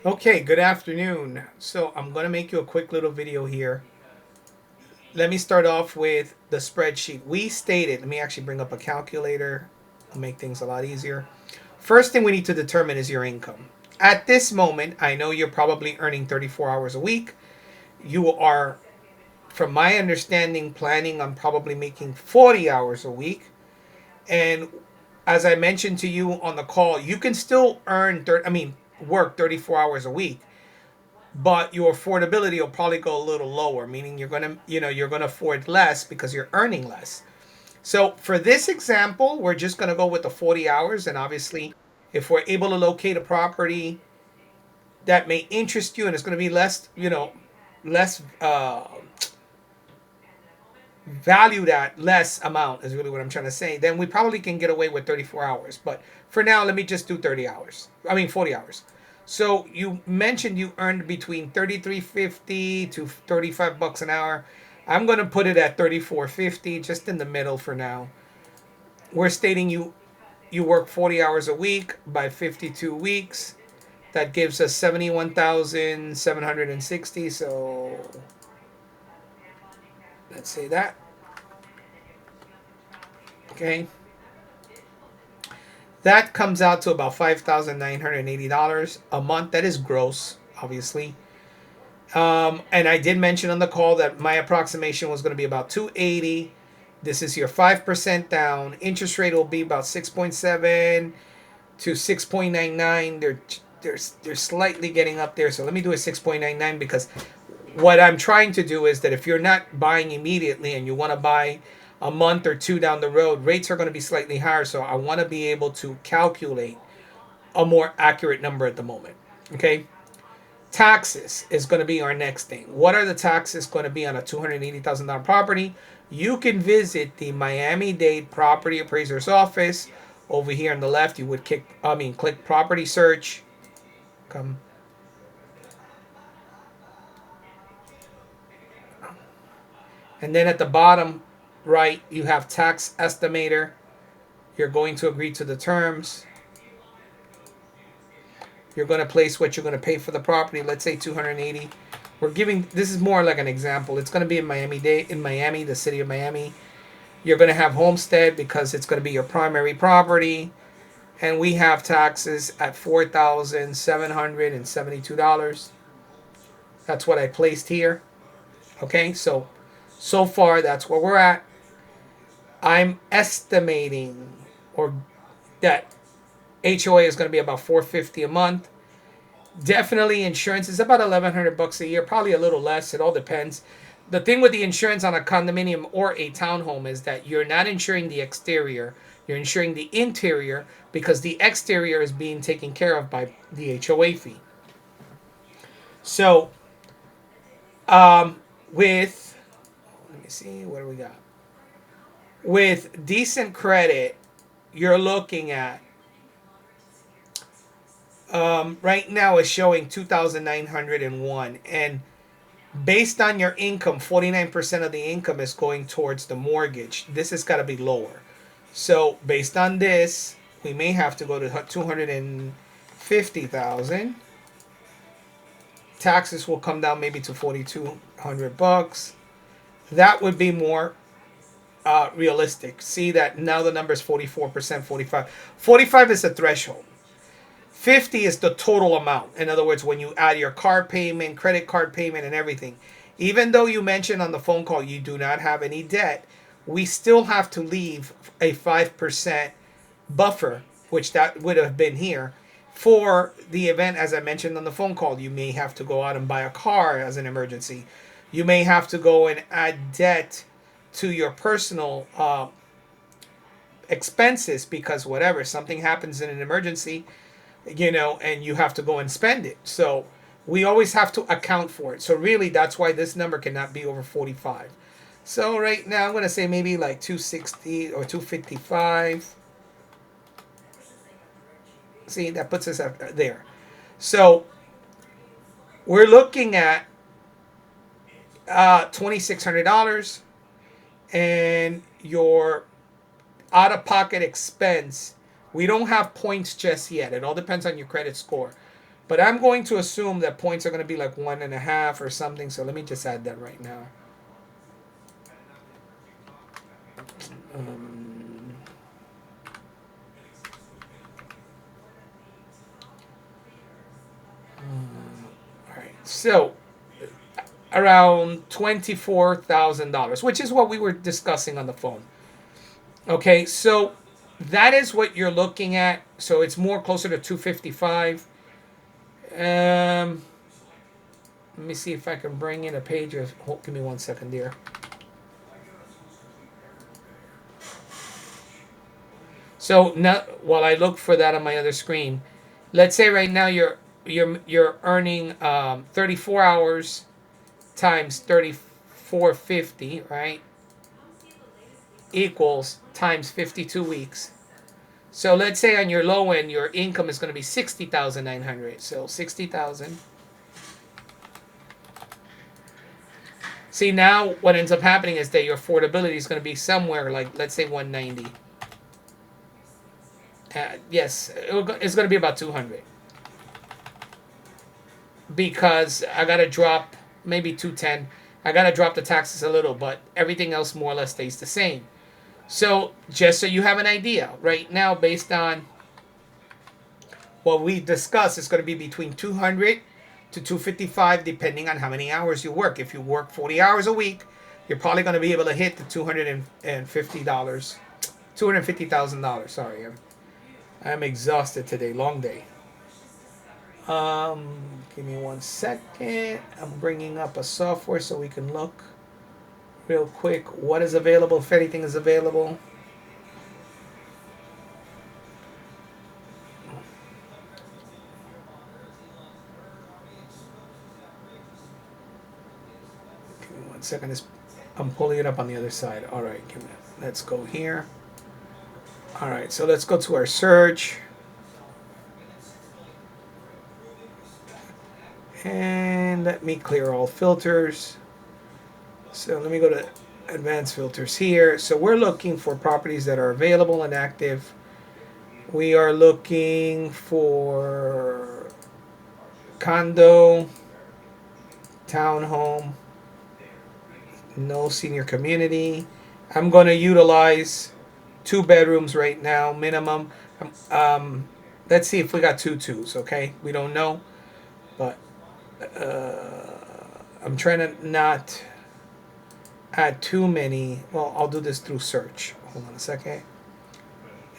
Okay, good afternoon. So I'm going to make you a quick little video here. Let me start off with the spreadsheet. We stated, let me actually bring up a calculator to make things a lot easier. First thing we need to determine is your income. At this moment, I know you're probably earning 34 hours a week. You are, from my understanding, planning on probably making 40 hours a week. And as I mentioned to you on the call, you can still work 34 hours a week, but your affordability will probably go a little lower, meaning you're gonna afford less because you're earning less. So for this example, we're just gonna go with the 40 hours, and obviously, if we're able to locate a property that may interest you and it's gonna be less valued at less amount is really what I'm trying to say, then we probably can get away with 34 hours. But for now, let me just do 30 hours. 40 hours. So you mentioned you earned between 33.50 to 35 bucks an hour. I'm going to put it at 34.50, just in the middle for now. We're stating you work 40 hours a week by 52 weeks. That gives us 71,760. So let's say that. Okay. That comes out to about $5,980 a month. That is gross, obviously. And I did mention on the call that my approximation was going to be about 280. This is your 5% down. Interest rate will be about 6.7 to 6.99. They're slightly getting up there. So let me do a 6.99, because what I'm trying to do is that if you're not buying immediately and you want to buy a month or two down the road, rates are going to be slightly higher. So I want to be able to calculate a more accurate number at the moment. Okay. Taxes is going to be our next thing. What are the taxes going to be on a $280,000 property? You can visit the Miami-Dade Property Appraiser's office. Over here on the left, you would click property search. Come. And then at the bottom right, you have tax estimator. You're going to agree to the terms. You're going to place what you're going to pay for the property. Let's say 280. We're giving, this is more like an example. It's going to be in Miami, the city of Miami. You're going to have homestead because it's going to be your primary property. And we have taxes at $4,772. That's what I placed here. Okay, so far that's where we're at. I'm estimating or that HOA is going to be about 450 a month. Definitely insurance is about 1,100 bucks a year, probably a little less. It all depends. The thing with the insurance on a condominium or a townhome is that you're not insuring the exterior, you're insuring the interior, because the exterior is being taken care of by the HOA fee. So, with, let me see, what do we got? With decent credit, you're looking at, right now is showing 2,901. And based on your income, 49% of the income is going towards the mortgage. This has got to be lower. So based on this, we may have to go to 250,000. Taxes will come down maybe to 4,200 bucks. That would be more realistic. See that now the number is 44%, 45. 45 is the threshold. 50 is the total amount. In other words, when you add your car payment, credit card payment, and everything. Even though you mentioned on the phone call you do not have any debt, we still have to leave a 5% buffer, which that would have been here, for the event. As I mentioned on the phone call, you may have to go out and buy a car as an emergency. You may have to go and add debt to your personal expenses, because whatever, something happens in an emergency, and you have to go and spend it. So we always have to account for it. So really, that's why this number cannot be over 45. So right now, I'm going to say maybe like 260 or 255. See, that puts us up there. So we're looking at $2,600, and your out of pocket expense. We don't have points just yet. It all depends on your credit score. But I'm going to assume that points are going to be like 1.5 or something. So let me just add that right now. Um, all right. So around $24,000, which is what we were discussing on the phone. Okay, so that is what you're looking at. So it's more closer to 255. Let me see if I can bring in a page of. Hold, give me 1 second, dear. So now, while I look for that on my other screen, let's say right now you're earning 34 hours times 3450, right? Equals times 52 weeks. So let's say on your low end, your income is going to be 60,900. So 60,000. See, now what ends up happening is that your affordability is going to be somewhere like, let's say, 190. Yes, it's going to be about 200 because I got to drop maybe 210. I got to drop the taxes a little, but everything else more or less stays the same. So just so you have an idea, right now, based on what we discussed, it's going to be between 200 to 255 depending on how many hours you work. If you work 40 hours a week, you're probably going to be able to hit the $250, $250,000. Sorry, I'm exhausted today. Long day. Give me 1 second. I'm bringing up a software so we can look real quick what is available, if anything is available. Give me 1 second. I'm pulling it up on the other side. All right, let's go here. All right, so let's go to our search. And let me clear all filters. So let me go to advanced filters here. So we're looking for properties that are available and active. We are looking for condo, townhome, no senior community. I'm going to utilize 2 bedrooms right now, minimum. Let's see if we got 2 twos, okay? We don't know, but I'm trying to not add too many. Well, I'll do this through search. Hold on a second.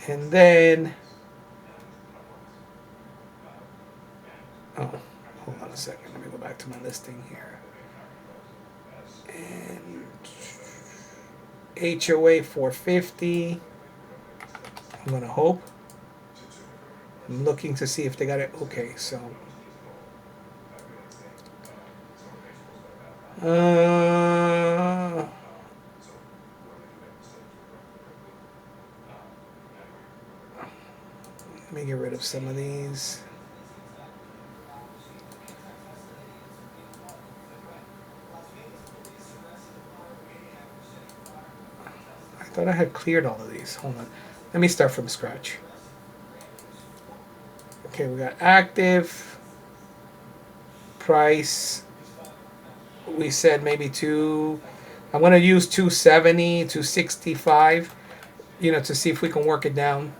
And then, oh, hold on a second. Let me go back to my listing here. And HOA 450. I'm going to hope. I'm looking to see if they got it. Okay, so. Let me get rid of some of these. I thought I had cleared all of these. Hold on. Let me start from scratch. Okay, we got active, price. We said maybe I'm going to use 270, 265, to see if we can work it down.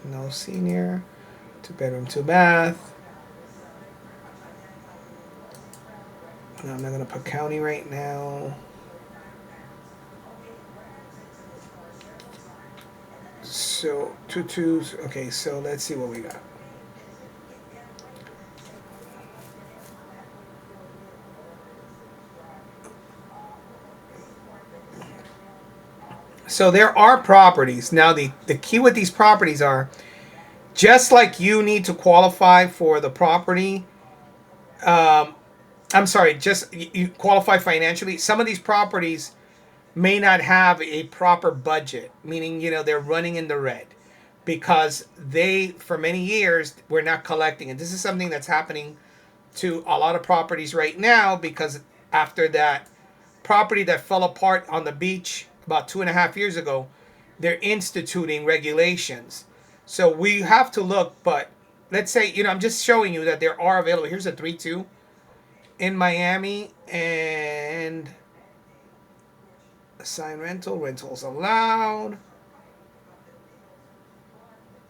No senior, 2 bedroom, 2 bath. No, I'm not going to put county right now. So 2 twos. Okay, so let's see what we got. So there are properties. Now the key with these properties are, just like you need to qualify for the property, I'm sorry, just you qualify financially. Some of these properties may not have a proper budget, meaning they're running in the red because they, for many years, were not collecting. And this is something that's happening to a lot of properties right now because after that property that fell apart on the beach about 2.5 years ago, they're instituting regulations. So we have to look, but let's say, I'm just showing you that there are available. Here's a 3-2 in Miami, and assign rentals allowed.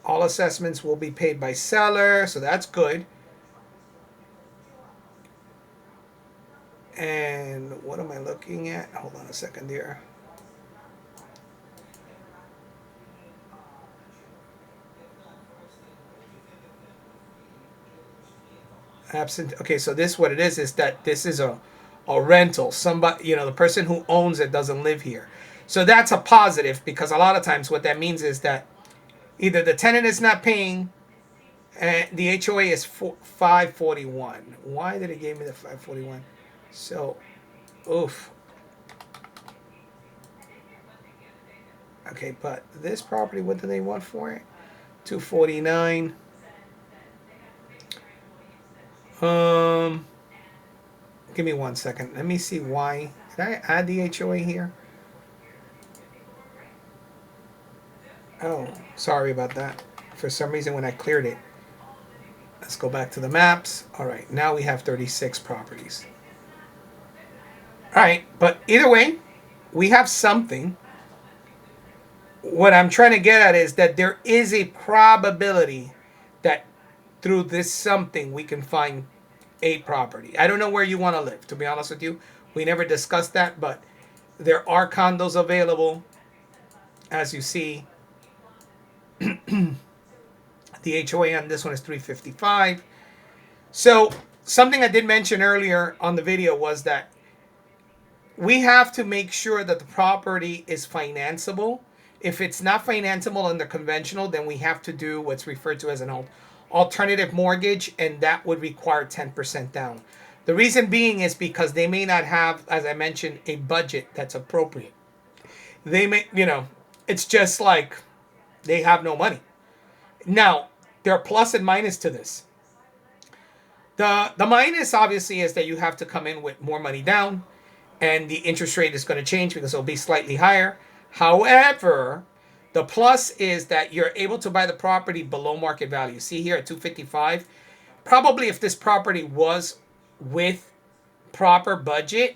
All assessments will be paid by seller, so that's good. And what am I looking at? Hold on a second here. Absent. Okay, so this what it is that this is a rental. Somebody, the person who owns it doesn't live here. So that's a positive, because a lot of times what that means is that either the tenant is not paying, and the HOA is 541. Why did it give me the 541? So, oof. Okay, but this property, what do they want for it? 249. Give me 1 second. Let me see why. Did I add the HOA here? Oh, sorry about that. For some reason, when I cleared it. Let's go back to the maps. All right, now we have 36 properties. All right, but either way, we have something. What I'm trying to get at is that there is a probability that through this something we can find a property. I don't know where you want to live, to be honest with you. We never discussed that, but there are condos available, as you see. The HOA on this one is 355. So something I did mention earlier on the video was that we have to make sure that the property is financeable. If it's not financeable in the conventional, then we have to do what's referred to as an alternative mortgage, and that would require 10% down. The reason being is because they may not have, as I mentioned, a budget that's appropriate. They may, it's just like they have no money. Now, there are plus and minus to this. The minus, obviously, is that you have to come in with more money down, and the interest rate is going to change because it'll be slightly higher. However, the plus is that you're able to buy the property below market value. See here at 255. Probably if this property was with proper budget,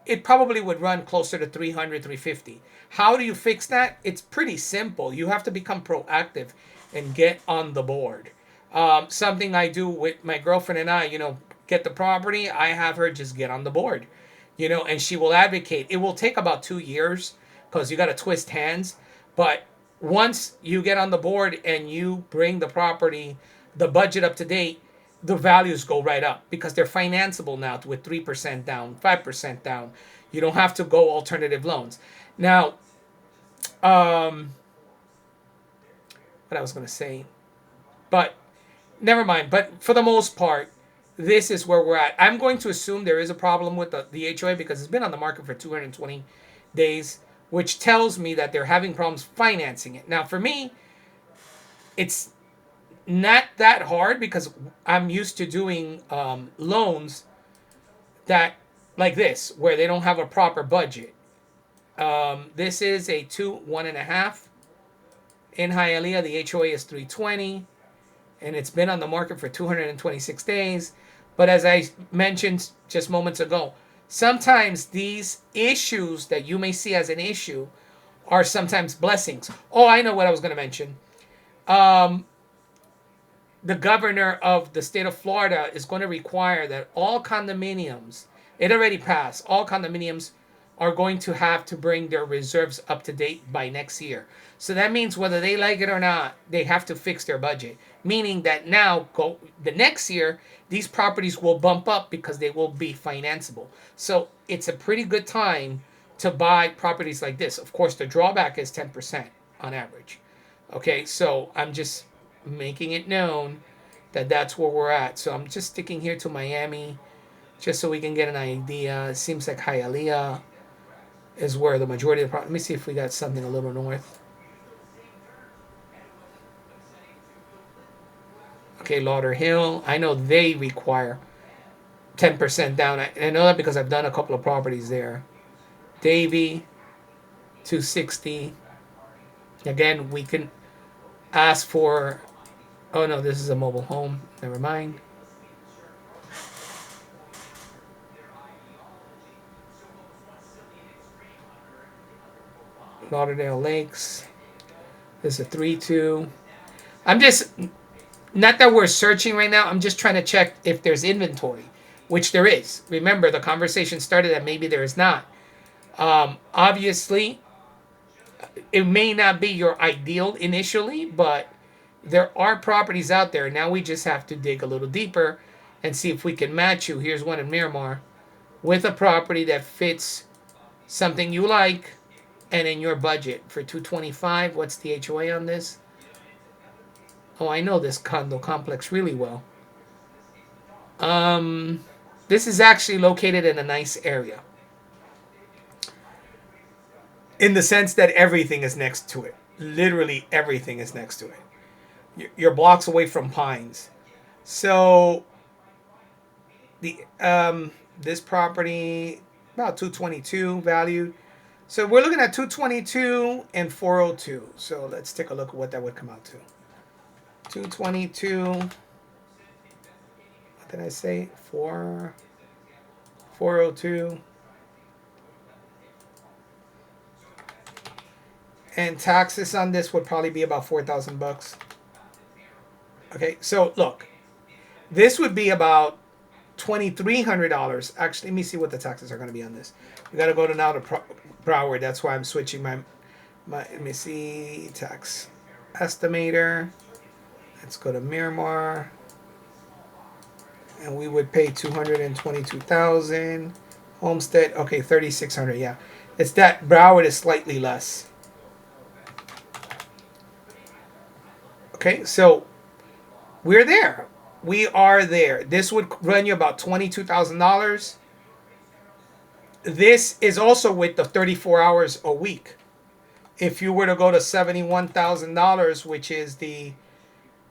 it probably would run closer to 300, 350. How do you fix that? It's pretty simple. You have to become proactive and get on the board. Something I do with my girlfriend and I, get the property. I have her just get on the board, and she will advocate. It will take about 2 years because you got to twist hands. But once you get on the board and you bring the property, the budget up to date, the values go right up because they're financeable now with 3% down, 5% down. You don't have to go alternative loans. Now, what I was going to say, but never mind. But for the most part, this is where we're at. I'm going to assume there is a problem with the HOA because it's been on the market for 220 days, which tells me that they're having problems financing it. Now, for me, it's not that hard because I'm used to doing loans that like this, where they don't have a proper budget. This is a 1.5 in Hialeah. The HOA is 320, and it's been on the market for 226 days. But as I mentioned just moments ago, sometimes these issues that you may see as an issue are sometimes blessings. Oh, I know what I was going to mention. The governor of the state of Florida is going to require that all condominiums, it already passed, all condominiums are going to have to bring their reserves up to date by next year. So that means whether they like it or not, they have to fix their budget. Meaning that now, the next year, these properties will bump up because they will be financeable. So it's a pretty good time to buy properties like this. Of course, the drawback is 10% on average. Okay, so I'm just making it known that that's where we're at. So I'm just sticking here to Miami just so we can get an idea. It seems like Hialeah is where the majority of the let me see if we got something a little north. Okay, Lauderhill. I know they require 10% down. I know that because I've done a couple of properties there. Davy, 260. Again, we can ask for, oh no, this is a mobile home. Never mind. Lauderdale Lakes. This is a 3-2. I'm just, not that we're searching right now. I'm just trying to check if there's inventory, which there is. Remember, the conversation started that maybe there is not. Obviously, it may not be your ideal initially, but there are properties out there. Now we just have to dig a little deeper and see if we can match you. Here's one in Miramar with a property that fits something you like and in your budget for 225. What's the HOA on this? Oh, I know this condo complex really well. This is actually located in a nice area, in the sense that everything is next to it. Literally everything is next to it. You're blocks away from Pines. So the this property about 222 valued. So we're looking at 222 and 402. So let's take a look at what that would come out to. 222. What did I say? 402. And taxes on this would probably be about $4,000. Okay, so look, this would be about $2,300. Actually, let me see what the taxes are going to be on this. You got to go to now to Broward. That's why I'm switching my. Let me see, tax estimator. Let's go to Miramar, and we would pay $222,000. Homestead, okay, $3,600. Yeah, it's that Broward is slightly less. Okay, so we're there. We are there. This would run you about $22,000. This is also with the 34 hours a week. If you were to go to $71,000, which is the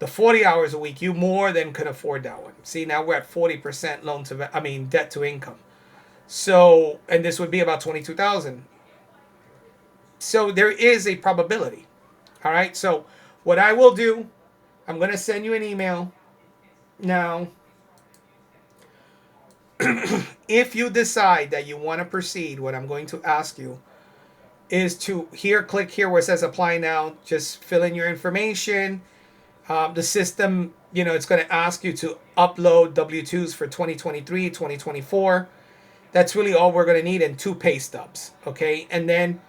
40 hours a week, you more than could afford that one. See, now we're at 40% debt to income. So, and this would be about 22,000. So there is a probability. All right. So what I will do, I'm going to send you an email now. If you decide that you want to proceed, what I'm going to ask you is to click here where it says apply now. Just fill in your information. The system, it's going to ask you to upload W-2s for 2023, 2024. That's really all we're going to need, and 2 pay stubs. Okay. And then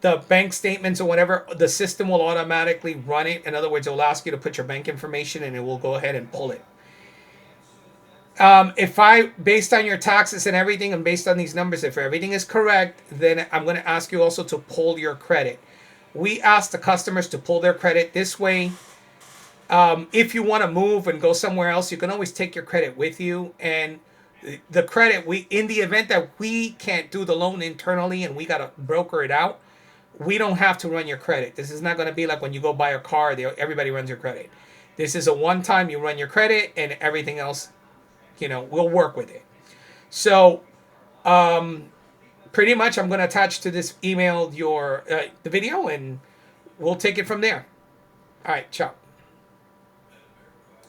the bank statements or whatever, the system will automatically run it. In other words, it will ask you to put your bank information and it will go ahead and pull it. Based on your taxes and everything, and based on these numbers, if everything is correct, then I'm going to ask you also to pull your credit. We ask the customers to pull their credit this way. If you want to move and go somewhere else, you can always take your credit with you. And the credit, in the event that we can't do the loan internally and we got to broker it out, we don't have to run your credit. This is not going to be like when you go buy a car, everybody runs your credit. This is a one-time, you run your credit, and everything else, we'll work with it. So, pretty much, I'm going to attach to this email the video, and we'll take it from there. All right, ciao.